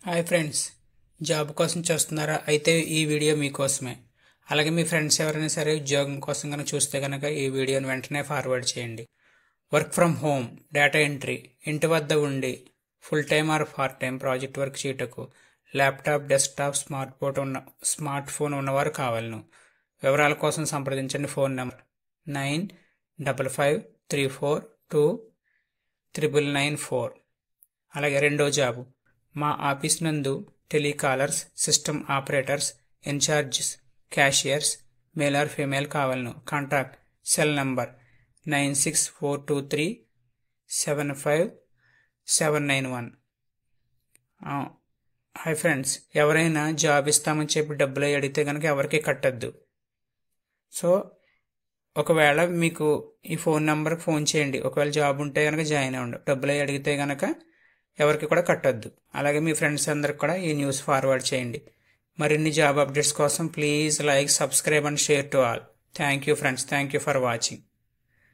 Hi friends, job కోసం చూస్తున్నారా? అయితే ఈ వీడియో మీకోసమే. అలాగే మీ ఫ్రెండ్స్ ఎవరైనా సరే ఉద్యోగం కోసం కనుక చూస్తే కనుక ఈ వీడియోని వెంటనే ఫార్వర్డ్ చేయండి. Work from home, data entry, ఇంటి వద్ద ఉండి full time or part time project work చేయటకు ల్యాప్టాప్, డెస్క్టాప్, స్మార్ట్ ఫోన్ ఉన్నవారు కావాలను. వివరాల కోసం సంప్రదించండి. Phone number 9553429994. అలాగే రెండో జాబు, మా ఆఫీస్ నందు telecallers, system operators, incharges, cashiers, male or female కావాలను. Contact cell number 9642375791. Hi friends, ఎవరైనా జాబ్ ఇస్తామని చెప్పి డబ్బులు అడిగితే కనుక ఎవరికి కట్టద్దు. సో ఒకవేళ మీకు ఈ ఫోన్ నెంబర్కి ఫోన్ చేయండి. ఒకవేళ జాబ్ ఉంటే కనుక జాయిన్ అవ్వండి. డబ్బులు అడిగితే కనుక ఎవరికి కూడా కట్టొద్దు. అలాగే మీ ఫ్రెండ్స్ అందరికి కూడా ఈ న్యూస్ ఫార్వర్డ్ చేయండి. మరిన్ని జాబ్ అప్డేట్స్ కోసం please like, subscribe and share to all. Thank you friends. Thank you for watching.